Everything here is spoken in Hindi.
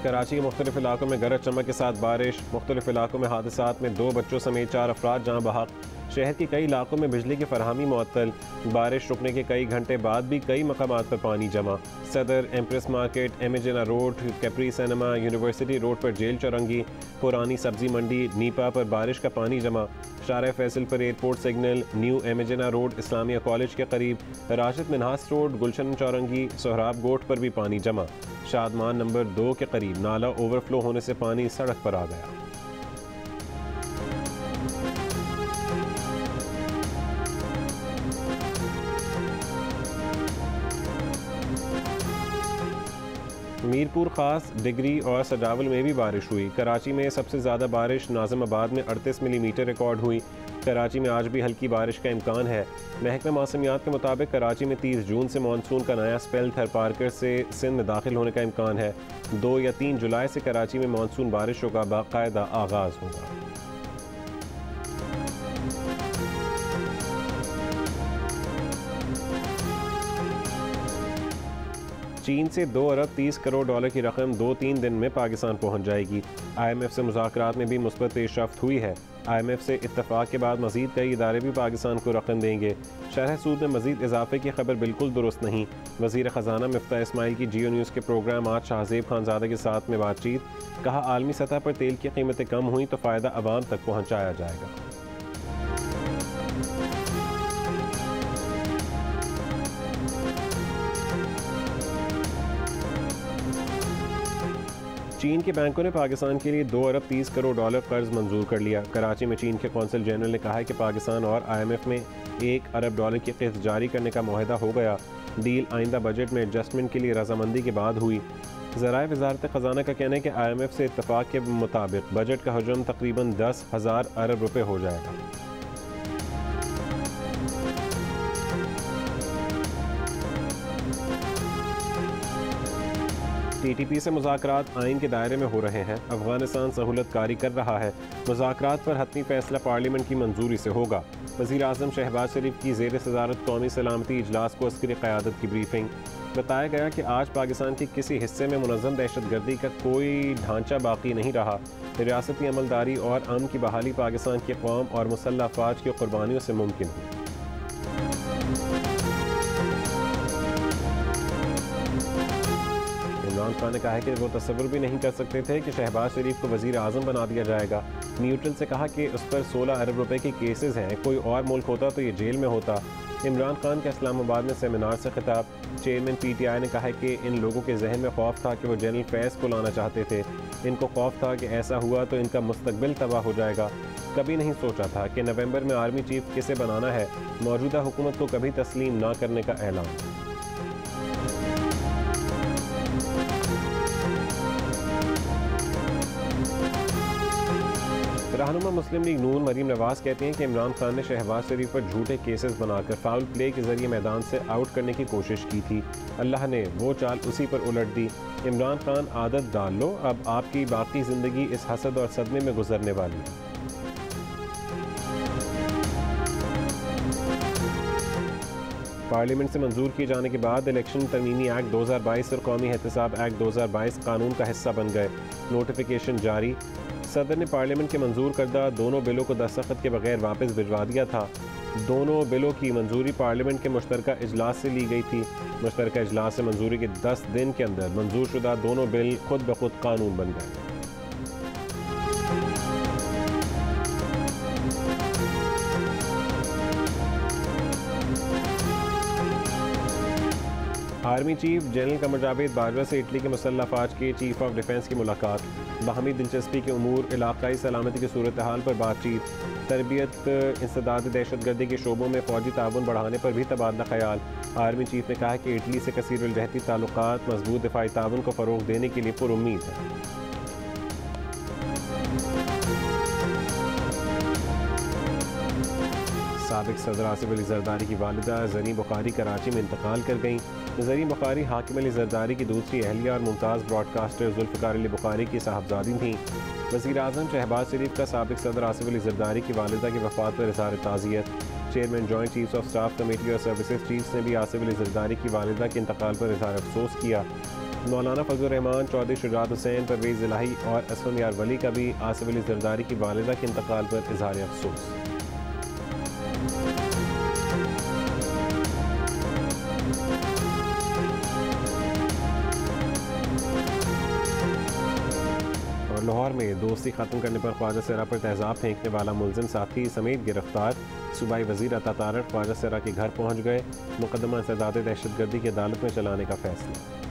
कराची के मुख्तलिफ इलाकों में गरज चमक के साथ बारिश, मुख्तलिफ इलाकों में हादसात में 2 बच्चों समेत 4 अफराद जाँ बहक। शहर के कई इलाकों में बिजली की फरहमी मुअत्तल। बारिश रुकने के कई घंटे बाद भी कई मकामात पर पानी जमा। Saddar, Empress market, M A Jinnah road, Capri cinema, university road पर जेल चौरंगी, पुरानी सब्जी मंडी, नीपा पर बारिश का पानी जमा। शारा फैसल पर airport signal, new MA Jinnah road, Islamia college के करीब, राशिद मिनहास रोड, गुलशन चौरंगी, सोहराब गोट पर भी पानी जमा। शादमान नंबर 2 के करीब नाला ओवरफ्लो होने से पानी सड़क पर आ गया। मीरपुर खास, डिग्री और सजावल में भी बारिश हुई। कराची में सबसे ज़्यादा बारिश नाज़िमाबाद में 38 मिलीमीटर रिकॉर्ड हुई। कराची में आज भी हल्की बारिश का इम्कान है। महकमा मौसमियात के मुताबिक कराची में 30 जून से मानसून का नया स्पेल थर पारकर से सिंध में दाखिल होने का इम्कान है। 2 या 3 जुलाई से कराची में मानसून बारिशों का बाकायदा आगाज़ होगा। चीन से 2 अरब 30 करोड़ डॉलर की रकम 2-3 दिन में पाकिस्तान पहुंच जाएगी। IMF से मुज़ाकरात में भी मुस्बत पेशरफ्त हुई है। IMF से इत्तफाक के बाद मज़ीद कई इदारे भी पाकिस्तान को रकम देंगे। शरह सूद में मज़ीद इजाफे की खबर बिल्कुल दुरुस्त नहीं। वज़ीर ख़जाना मिफ्ता इस्माइल की जियो न्यूज़ के प्रोग्राम आज शाहज़ेब खानज़ादा के साथ में बातचीत। कहा, आलमी सतह पर तेल की कीमतें कम हुई तो फ़ायदा अवाम तक पहुँचाया जाएगा। चीन के बैंकों ने पाकिस्तान के लिए 2 अरब 30 करोड़ डॉलर कर्ज मंजूर कर लिया। कराची में चीन के कौंसल जनरल ने कहा है कि पाकिस्तान और IMF में 1 अरब डॉलर की किस्त जारी करने का मुआहदा हो गया। डील आइंदा बजट में एडजस्टमेंट के लिए रजामंदी के बाद हुई। ज़राए वज़ारत ख़जाना का कहना है कि IMF से इत्तफाक के मुताबिक बजट का हजम तकरीबन 10,000 अरब रुपये हो जाएगा। TTP से मुज़ाकरात आइन के दायरे में हो रहे हैं। अफगानिस्तान सहूलत कारी कर रहा है। मुज़ाकरात पर हतमी फैसला पार्लियामेंट की मंजूरी से होगा। वज़ीर आज़म शहबाज शरीफ की ज़ेर सदारत कौमी सलामती इजलास को अस्करी क़यादत की ब्रीफिंग। बताया गया कि आज पाकिस्तान के किसी हिस्से में मुनज़्ज़म दहशतगर्दी का कोई ढांचा बाकी नहीं रहा। रियासती अमलदारी और अमन की बहाली पाकिस्तान की कौम और मुसल्लह अफ़वाज की कुर्बानियों से मुमकिन हुई। इमरान खान ने कहा है कि वो तसव्वुर भी नहीं कर सकते थे कि शहबाज शरीफ को वज़ीर आज़म बना दिया जाएगा। न्यूट्रल से कहा कि उस पर 16 अरब रुपए के केसेस हैं, कोई और मुल्क होता तो ये जेल में होता। इमरान खान का इस्लामाबाद में सेमिनार से खिताब। चेयरमैन PTI ने कहा है कि इन लोगों के जहन में खौफ था कि वो जनरल फैज़ को लाना चाहते थे। इनको खौफ था कि ऐसा हुआ तो इनका मुस्तकबिल तबाह हो जाएगा। कभी नहीं सोचा था कि नवंबर में आर्मी चीफ किसे बनाना है। मौजूदा हुकूमत को कभी तस्लीम ना करने का ऐलान। रहनुमा मुस्लिम लीग नून मरीम नवाज कहते हैं कि इमरान खान ने शहबाज शरीफ पर झूठे केसेस बनाकर फाउल प्ले के जरिए मैदान से आउट करने की कोशिश की थी। अल्लाह ने वो चाल उसी पर उलट दी। इमरान खान, आदत डाल लो, अब आपकी बाकी ज़िंदगी इस हसद और सदमे में गुजरने वाली है। पार्लियामेंट से मंजूर किए जाने के बाद इलेक्शन तरमीमी एक्ट 2022 और कौमी एहतसाब एक्ट 2022 कानून का हिस्सा बन गए। नोटिफिकेशन जारी। सदर ने पार्लियामेंट के मंजूर करदा दोनों बिलों को दस्तखत के बगैर वापस भिजवा दिया था। दोनों बिलों की मंजूरी पार्लियामेंट के मुश्तरका इजलास से ली गई थी। मुश्तरका इजलास से मंजूरी के 10 दिन के अंदर मंजूर शुदा दोनों बिल खुद ब खुद कानून बन गए। Army chief general Qamar Javed Bajwa से इटली के मुसल्लह अफवाज के चीफ ऑफ डिफेंस की मुलाकात। बाहमी दिलचस्पी के उमूर, इलाकाई सलामती की सूरत हाल पर बातचीत। तरबियत, इंसदाद दहशतगर्दी के शोबों में फ़ौजी ताउन बढ़ाने पर भी तबादला ख्याल। आर्मी चीफ ने कहा कि इटली से कसीरुल रहती ताल्लुकात मजबूत दिफाई ताउन को फ़रोग देने के लिए पुरुम्मीद है। साबिक सदर आसिफ अली जरदारी की वालिदा ज़रीन बुखारी कराची में इंतकाल कर गईं। ज़रीन बुखारी हाकिम अली जरदारी की दूसरी अहलिया और मुमताज़ ब्रॉडकास्टर जुल्फ़िकार अली बुखारी की साहबजादी थीं। वज़ीर आज़म शहबाज शरीफ का साबिक सदर आसिफ अली जरदारी की वालिदा की वफ़ात पर इज़हार ताज़ियत। Chairman joint chiefs of staff committee और सर्विसेज चीफ्स ने भी आसिफ अली जरदारी की वालिदा के इंतकाल पर इजहार अफसोस किया। मौलाना फजल रहमान, चौधरी शुजात हुसैन, परवेज़ इलाही और असलम यार वली का भी आसिफ अली जरदारी की वालिदा के इंतकाल पर इजहार अफसोस। और लाहौर में दोस्ती खत्म करने पर ख्वाजा सेरा पर तेजाब फेंकने वाला मुलजिम साथी समेत गिरफ्तार। सूबाई वजीर अता तारड़ ख्वाजा सेरा के घर पहुँच गए। मुकदमा इंसदाद दहशतगर्दी की अदालत में चलाने का फैसला।